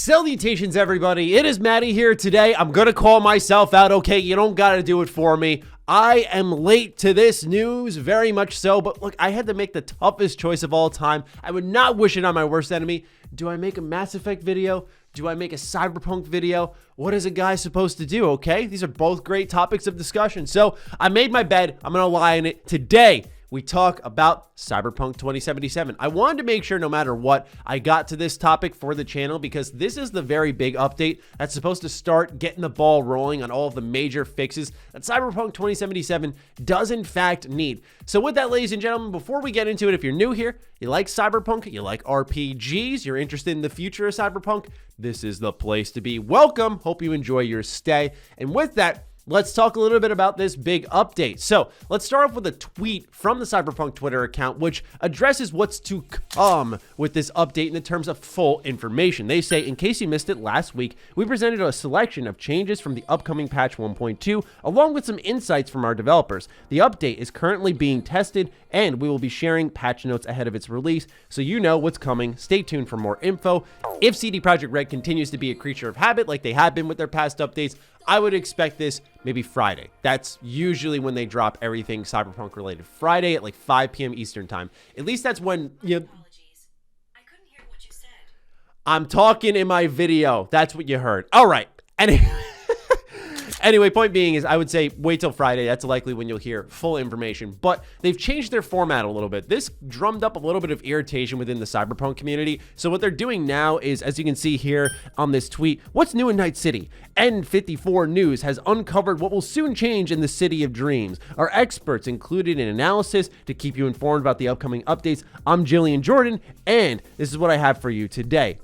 Salutations, everybody. It is Matty here today. I'm going to call myself out, okay? You don't got to do it for me. I am late to this news, very much so, but look, I had to make the toughest choice of all time. I would not wish it on my worst enemy. Do I make a Mass Effect video? Do I make a Cyberpunk video? What is a guy supposed to do, okay? These are both great topics of discussion. So I made my bed. I'm going to lie in it. Today, we talk about Cyberpunk 2077. I wanted to make sure no matter what, I got to this topic for the channel because this is the very big update that's supposed to start getting the ball rolling on all of the major fixes that Cyberpunk 2077 does in fact need. So with that, ladies and gentlemen, before we get into it, if you're new here, you like Cyberpunk, you like RPGs, you're interested in the future of Cyberpunk, this is the place to be. Welcome. Hope you enjoy your stay. And with that, let's talk a little bit about this big update. So let's start off with a tweet from the Cyberpunk Twitter account, which addresses what's to come with this update in the terms of full information. They say, in case you missed it last week, we presented a selection of changes from the upcoming patch 1.2, along with some insights from our developers. The update is currently being tested, and we will be sharing patch notes ahead of its release, so you know what's coming. Stay tuned for more info. If Projekt Red continues to be a creature of habit like they have been with their past updates, I would expect this maybe Friday. That's usually when they drop everything Cyberpunk related. Friday at like 5 p.m. Eastern time. At least that's when, you know. Apologies. I couldn't hear what you said. I'm talking in my video. That's what you heard. All right. Anyway, point being is I would say wait till Friday. That's likely when you'll hear full information. But they've changed their format a little bit. This drummed up a little bit of irritation within the Cyberpunk community. So what they're doing now is, as you can see here on this tweet, what's new in Night City? N54 News has uncovered what will soon change in the City of Dreams. Our experts included an analysis to keep you informed about the upcoming updates. I'm Jillian Jordan, and this is what I have for you today.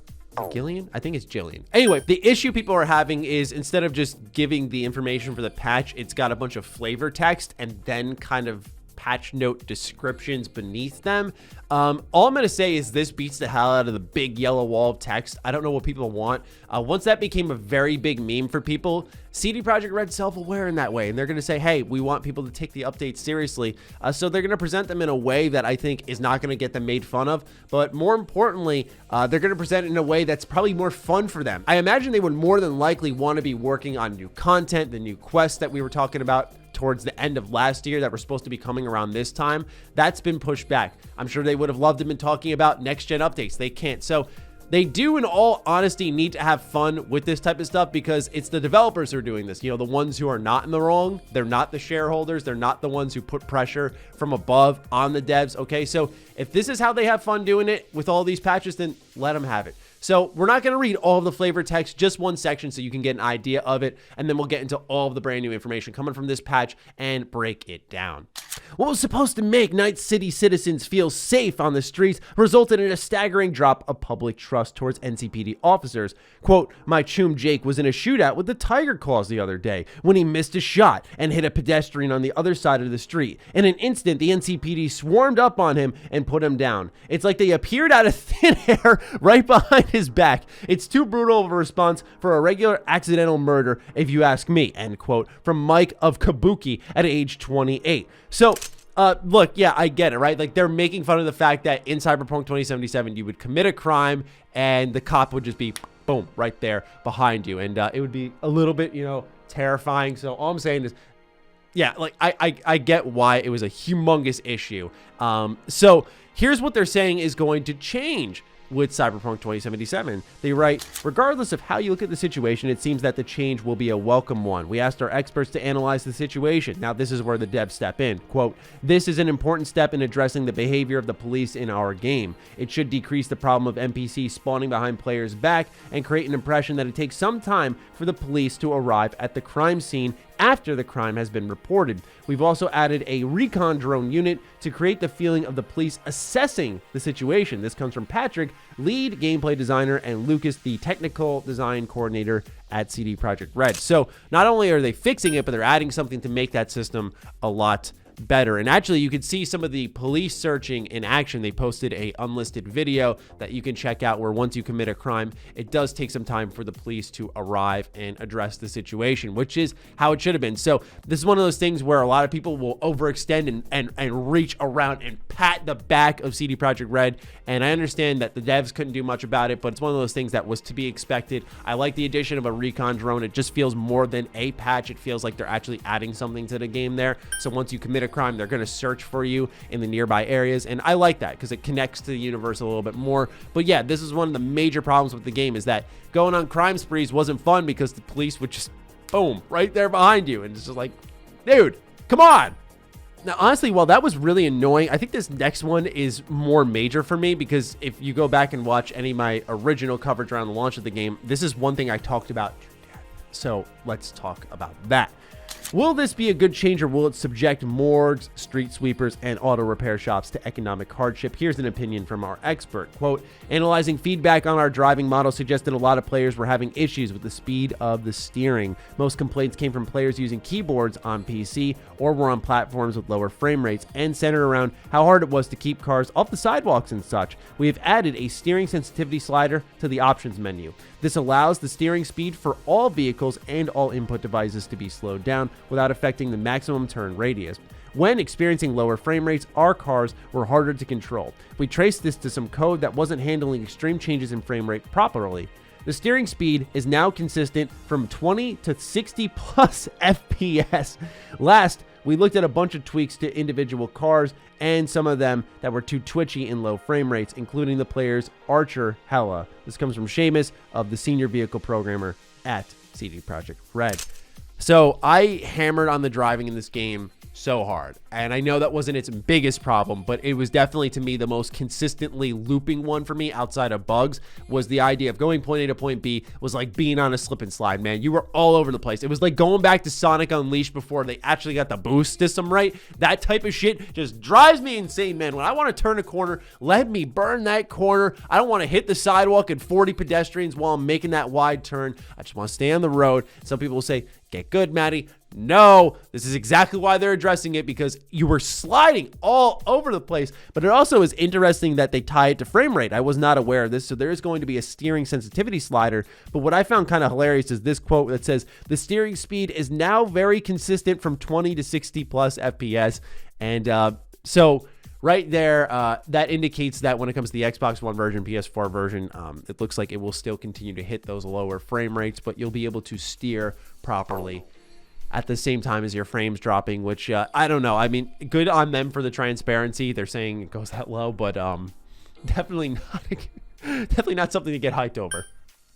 Gillian? I think it's Jillian. Anyway, the issue people are having is instead of just giving the information for the patch, it's got a bunch of flavor text and then kind of patch note descriptions beneath them. All I'm going to say is this beats the hell out of the big yellow wall of text. I don't know what people want. Once that became a very big meme for people, Projekt Red's self-aware in that way. And they're going to say, hey, we want people to take the updates seriously. So they're going to present them in a way that I think is not going to get them made fun of. But more importantly, they're going to present it in a way that's probably more fun for them. I imagine they would more than likely want to be working on new content, the new quests that we were talking about towards the end of last year that were supposed to be coming around this time. That's been pushed back. I'm sure they would have loved to have been talking about next gen updates. They can't. So they do, in all honesty, need to have fun with this type of stuff because it's the developers who are doing this. You know, the ones who are not in the wrong. They're not the shareholders. They're not the ones who put pressure from above on the devs. Okay, so if this is how they have fun doing it with all these patches, then let them have it. So we're not going to read all of the flavor text, just one section so you can get an idea of it, and then we'll get into all of the brand new information coming from this patch and break it down. What was supposed to make Night City citizens feel safe on the streets resulted in a staggering drop of public trust towards NCPD officers. Quote, my chum Jake was in a shootout with the Tiger Claws the other day when he missed a shot and hit a pedestrian on the other side of the street. In an instant, the NCPD swarmed up on him and put him down. It's like they appeared out of thin air right behind his back. It's too brutal of a response for a regular accidental murder, if you ask me, end quote, from Mike of Kabuki at age 28. So, look, yeah, I get it, right? Like, they're making fun of the fact that in Cyberpunk 2077, you would commit a crime and the cop would just be, boom, right there behind you. And it would be a little bit, you know, terrifying. So all I'm saying is, yeah, like, I get why it was a humongous issue. So here's what they're saying is going to change with Cyberpunk 2077. They write, regardless of how you look at the situation, it seems that the change will be a welcome one. We asked our experts to analyze the situation. Now, this is where the devs step in. Quote, this is an important step in addressing the behavior of the police in our game. It should decrease the problem of NPCs spawning behind players' back and create an impression that it takes some time for the police to arrive at the crime scene after the crime has been reported. We've also added a recon drone unit to create the feeling of the police assessing the situation. This comes from Patrick, lead gameplay designer, and Lucas, the technical design coordinator at CD Projekt Red. So not only are they fixing it, but they're adding something to make that system a lot better. And actually, you can see some of the police searching in action. They posted a unlisted video that you can check out where once you commit a crime, it does take some time for the police to arrive and address the situation, which is how it should have been. So this is one of those things where a lot of people will overextend and reach around and pat the back of CD Projekt Red. And I understand that the devs couldn't do much about it, but it's one of those things that was to be expected. I like the addition of a recon drone. It just feels more than a patch. It feels like they're actually adding something to the game there. So once you commit a crime, they're going to search for you in the nearby areas. And I like that because it connects to the universe a little bit more. But yeah, this is one of the major problems with the game, is that going on crime sprees wasn't fun because the police would just, boom, right there behind you. And it's just like, dude, come on. Now, honestly, while that was really annoying, I think this next one is more major for me because if you go back and watch any of my original coverage around the launch of the game, this is one thing I talked about. So let's talk about that. Will this be a good change, or will it subject morgues, street sweepers, and auto repair shops to economic hardship? Here's an opinion from our expert. Quote, analyzing feedback on our driving model suggested a lot of players were having issues with the speed of the steering. Most complaints came from players using keyboards on PC or were on platforms with lower frame rates and centered around how hard it was to keep cars off the sidewalks and such. We have added a steering sensitivity slider to the options menu. This allows the steering speed for all vehicles and all input devices to be slowed down without affecting the maximum turn radius. When experiencing lower frame rates, our cars were harder to control. We traced this to some code that wasn't handling extreme changes in frame rate properly. The steering speed is now consistent from 20 to 60 plus FPS. Last, we looked at a bunch of tweaks to individual cars and some of them that were too twitchy in low frame rates, including the player's Archer Hella. This comes from Seamus, of the senior vehicle programmer at CD Projekt Red. So I hammered on the driving in this game so hard, and I know that wasn't its biggest problem, but it was definitely, to me, the most consistently looping one for me outside of bugs. Was the idea of going point A to point B was like being on a slip and slide, man. You were all over the place. It was like going back to Sonic Unleashed before they actually got the boost system right. That type of shit just drives me insane, man. When I want to turn a corner, let me burn that corner. I don't want to hit the sidewalk and 40 pedestrians while I'm making that wide turn. I just want to stay on the road. Some people will say, get good, Matty. No, this is exactly why they're addressing it, because you were sliding all over the place. But it also is interesting that they tie it to frame rate. I was not aware of this, so there is going to be a steering sensitivity slider. But what I found kind of hilarious is this quote that says, the steering speed is now very consistent from 20 to 60 plus FPS. And so right there, that indicates that when it comes to the Xbox One version, PS4 version, it looks like it will still continue to hit those lower frame rates, but you'll be able to steer properly at the same time as your frames dropping, which I don't know. I mean, good on them for the transparency. They're saying it goes that low, but definitely not something to get hyped over.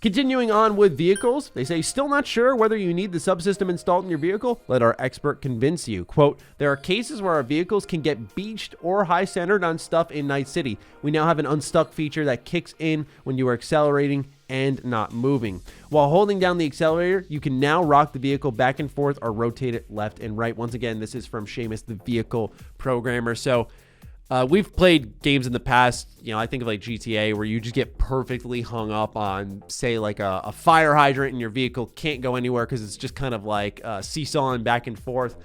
Continuing on with vehicles, they say, still not sure whether you need the subsystem installed in your vehicle? Let our expert convince you. Quote, there are cases where our vehicles can get beached or high centered on stuff in Night City. We now have an unstuck feature that kicks in when you are accelerating and not moving. While holding down the accelerator, you can now rock the vehicle back and forth or rotate it left and right. Once again, this is from Seamus, the vehicle programmer. So we've played games in the past, I think of like GTA, where you just get perfectly hung up on, say, like a fire hydrant in your vehicle can't go anywhere because it's just kind of like seesawing back and forth.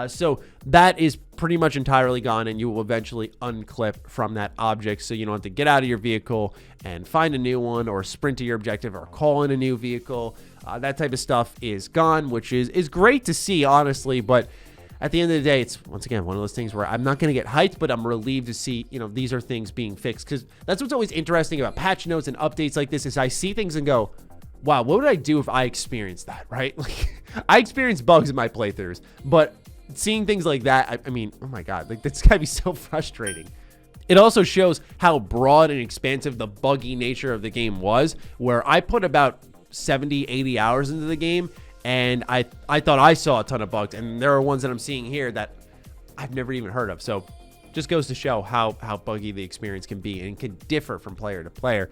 So that is pretty much entirely gone, and you will eventually unclip from that object, so you don't have to get out of your vehicle and find a new one or sprint to your objective or call in a new vehicle. That type of stuff is gone, which is great to see, honestly, but at the end of the day, it's, once again, one of those things where I'm not going to get hyped, but I'm relieved to see, these are things being fixed, because that's what's always interesting about patch notes and updates like this, is I see things and go, wow, what would I do if I experienced that, right? Like, I experience bugs in my playthroughs, but seeing things like that, I mean, oh my God, like, that's gotta be so frustrating. It also shows how broad and expansive the buggy nature of the game was, where I put about 70, 80 hours into the game, and I thought I saw a ton of bugs, and there are ones that I'm seeing here that I've never even heard of. So just goes to show how buggy the experience can be, and can differ from player to player.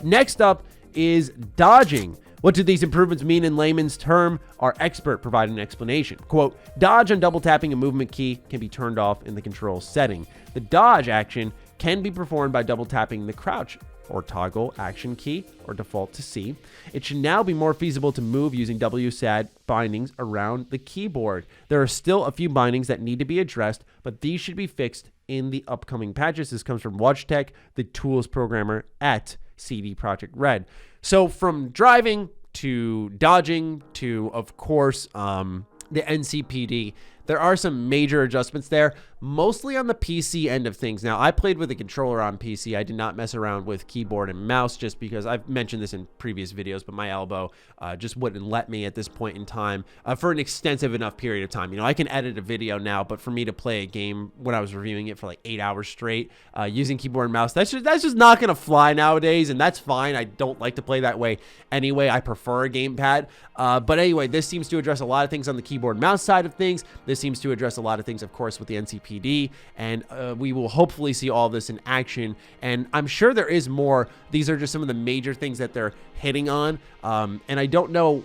Next up is dodging. What do these improvements mean in layman's term? Our expert provided an explanation. Quote, dodge on double tapping a movement key can be turned off in the control setting. The dodge action can be performed by double tapping the crouch or toggle action key or default to C. It should now be more feasible to move using WSAD bindings around the keyboard. There are still a few bindings that need to be addressed, but these should be fixed in the upcoming patches. This comes from WatchTech, the tools programmer at CD Projekt Red. So from driving to dodging to, of course, the NCPD, there are some major adjustments there, mostly on the PC end of things. Now, I played with a controller on PC. I did not mess around with keyboard and mouse just because I've mentioned this in previous videos, but my elbow just wouldn't let me at this point in time for an extensive enough period of time. You know, I can edit a video now, but for me to play a game when I was reviewing it for like 8 hours straight using keyboard and mouse, that's just not going to fly nowadays, and that's fine. I don't like to play that way anyway. I prefer a gamepad. But anyway, this seems to address a lot of things on the keyboard and mouse side of things. This seems to address a lot of things, of course, with the NCPD, and we will hopefully see all this in action, and I'm sure there is more. These are just some of the major things that they're hitting on, and I don't know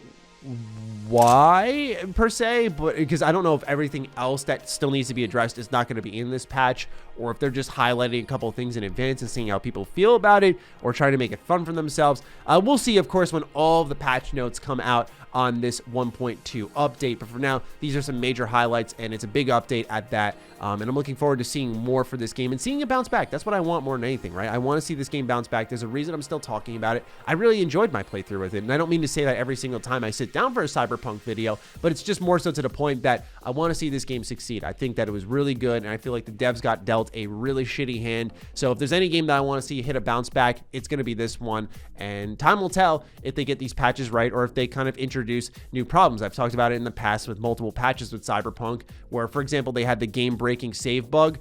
why per se, but because I don't know if everything else that still needs to be addressed is not going to be in this patch, or if they're just highlighting a couple of things in advance and seeing how people feel about it, or trying to make it fun for themselves. We'll see, of course, when all of the patch notes come out on this 1.2 update, but for now, these are some major highlights, and it's a big update at that, and I'm looking forward to seeing more for this game and seeing it bounce back. That's what I want more than anything, right? I want to see this game bounce back. There's a reason I'm still talking about it. I really enjoyed my playthrough with it, and I don't mean to say that every single time I sit down for a Cyberpunk video, but it's just more so to the point that I want to see this game succeed. I think that it was really good, and I feel like the devs got dealt a really shitty hand. So if there's any game that I want to see hit a bounce back, it's going to be this one, and time will tell if they get these patches right, or if they kind of introduce new problems. I've talked about it in the past with multiple patches with Cyberpunk, where, for example, they had the game-breaking save bug,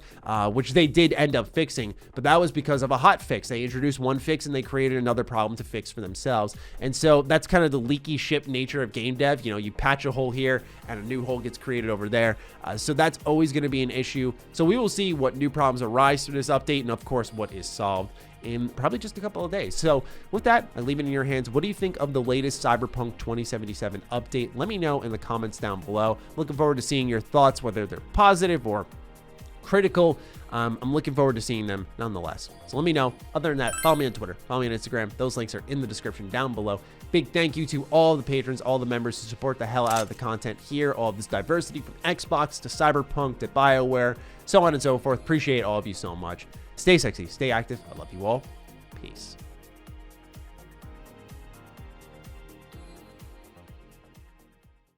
which they did end up fixing, but that was because of a hot fix. They introduced one fix, and they created another problem to fix for themselves. And so that's kind of the leaky ship nature of game dev. You know, you patch a hole here, and a new hole gets created over there. So that's always going to be an issue. So we will see what new problems arise through this update, and of course, what is solved in probably just a couple of days. So with that, I leave it in your hands. What do you think of the latest Cyberpunk 2077 update? Let me know in the comments down below. Looking forward to seeing your thoughts, whether they're positive or critical. I'm looking forward to seeing them nonetheless. So let me know. Other than that, follow me on Twitter, follow me on Instagram. Those links are in the description down below. Big thank you to all the patrons, all the members who support the hell out of the content here, all of this diversity from Xbox to Cyberpunk to BioWare, so on and so forth. Appreciate all of you so much. Stay sexy, stay active. I love you all. Peace.